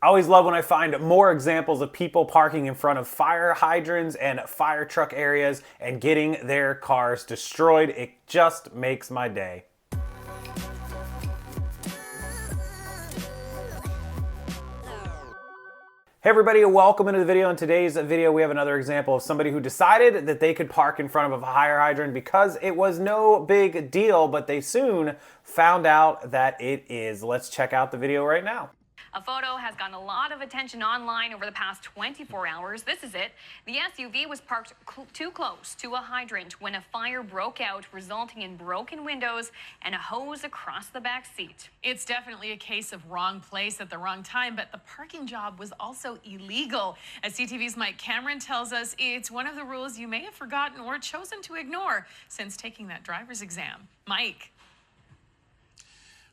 I always love when I find more examples of people parking in front of fire hydrants and fire truck areas and getting their cars destroyed. It just makes my day. Hey everybody, welcome into the video. In today's video, we have another example of somebody who decided that they could park in front of a fire hydrant because it was no big deal, but they soon found out that it is. Let's check out the video right now. A photo has gotten a lot of attention online over the past 24 hours. This is it. The SUV was parked too close to a hydrant when a fire broke out, resulting in broken windows and a hose across the back seat. It's definitely a case of wrong place at the wrong time, but the parking job was also illegal. As CTV's Mike Cameron tells us, it's one of the rules you may have forgotten or chosen to ignore since taking that driver's exam. Mike.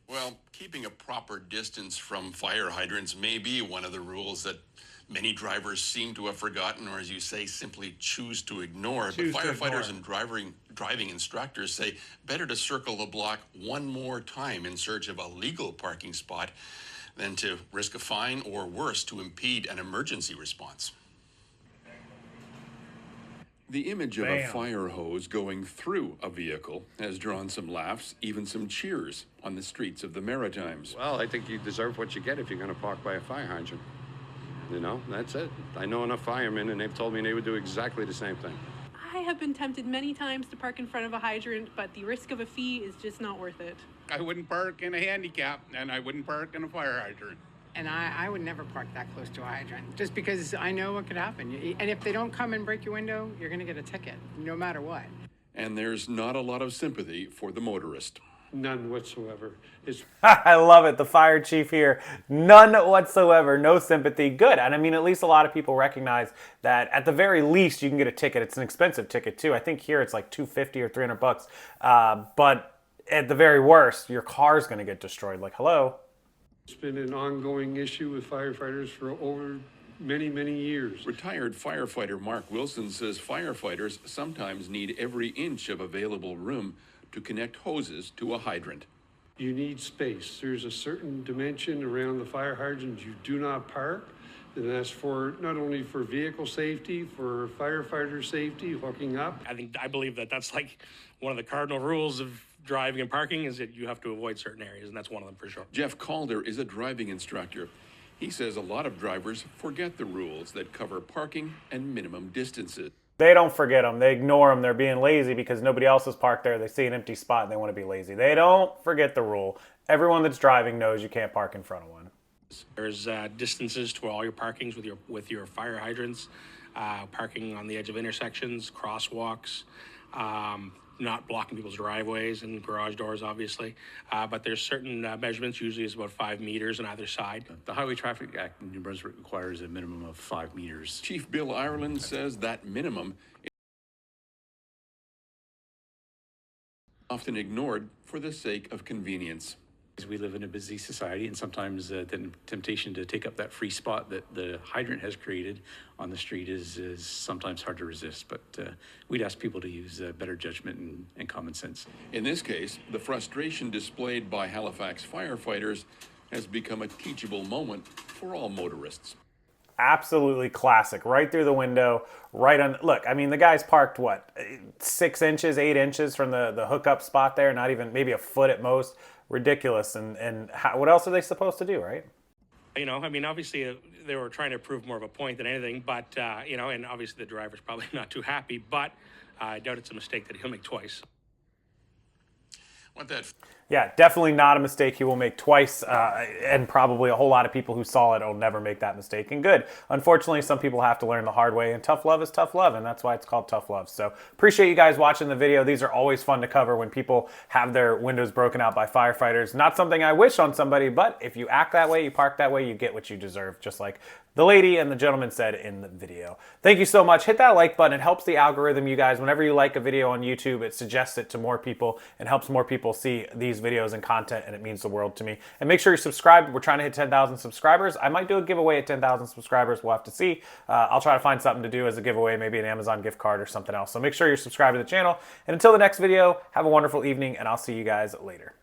Well, keeping a proper distance from fire hydrants may be one of the rules that many drivers seem to have forgotten, or as you say, simply choose to ignore. But firefighters and driving instructors say better to circle the block one more time in search of a legal parking spot than to risk a fine or worse, to impede an emergency response. The image of a fire hose going through a vehicle has drawn some laughs, even some cheers on the streets of the Maritimes. Well, I think you deserve what you get if you're going to park by a fire hydrant. You know, that's it. I know enough firemen, and they've told me they would do exactly the same thing. I have been tempted many times to park in front of a hydrant, but the risk of a fee is just not worth it. I wouldn't park in a handicap, and I wouldn't park in a fire hydrant. And I would never park that close to a hydrant, just because I know what could happen. And if they don't come and break your window, you're going to get a ticket, no matter what. And there's not a lot of sympathy for the motorist. None whatsoever. I love it. The fire chief here. None whatsoever. No sympathy. Good. And I mean, at least a lot of people recognize that at the very least you can get a ticket. It's an expensive ticket too. I think here it's like $250 or $300. But at the very worst, your car's going to get destroyed. Like, hello. It's been an ongoing issue with firefighters for over many, many years. Retired firefighter Mark Wilson says firefighters sometimes need every inch of available room to connect hoses to a hydrant. You need space. There's a certain dimension around the fire hydrant you do not park. And that's for not only for vehicle safety, for firefighter safety, hooking up. I believe that that's like one of the cardinal rules of driving and parking, is that you have to avoid certain areas, and that's one of them for sure. Jeff Calder is a driving instructor. He says a lot of drivers forget the rules that cover parking and minimum distances. They don't forget them. They ignore them. They're being lazy because nobody else is parked there. They see an empty spot and they want to be lazy. They don't forget the rule. Everyone that's driving knows you can't park in front of one. There's distances to all your parkings with your fire hydrants, parking on the edge of intersections, crosswalks, not blocking people's driveways and garage doors, obviously. But there's certain measurements, usually is about 5 meters on either side. The Highway Traffic Act in New Brunswick requires a minimum of 5 meters. Chief Bill Ireland says that minimum is often ignored for the sake of convenience. We live in a busy society, and sometimes the temptation to take up that free spot that the hydrant has created on the street is sometimes hard to resist. But we'd ask people to use better judgment and common sense. In this case, the frustration displayed by Halifax firefighters has become a teachable moment for all motorists. Absolutely classic. Right through the window, right on. Look, I mean, the guy's parked, what, 6 inches, 8 inches from the hookup spot there, not even, maybe a foot at most. Ridiculous. And what else are they supposed to do, right? You know, I mean, obviously they were trying to prove more of a point than anything, but, you know, and obviously the driver's probably not too happy, but I doubt it's a mistake that he'll make twice. What that? Yeah, definitely not a mistake he will make twice, and probably a whole lot of people who saw it will never make that mistake. And good. Unfortunately, some people have to learn the hard way, and tough love is tough love, and that's why it's called tough love. So appreciate you guys watching the video. These are always fun to cover when people have their windows broken out by firefighters. Not something I wish on somebody, but if you act that way, you park that way, you get what you deserve, just like the lady and the gentleman said in the video. Thank you so much. Hit that like button. It helps the algorithm, you guys. Whenever you like a video on YouTube, it suggests it to more people and helps more people see these videos and content, and it means the world to me. And make sure you're subscribed. We're trying to hit 10,000 subscribers. I might do a giveaway at 10,000 subscribers. We'll have to see. I'll try to find something to do as a giveaway, maybe an Amazon gift card or something else. So make sure you're subscribed to the channel. And until the next video, have a wonderful evening, and I'll see you guys later.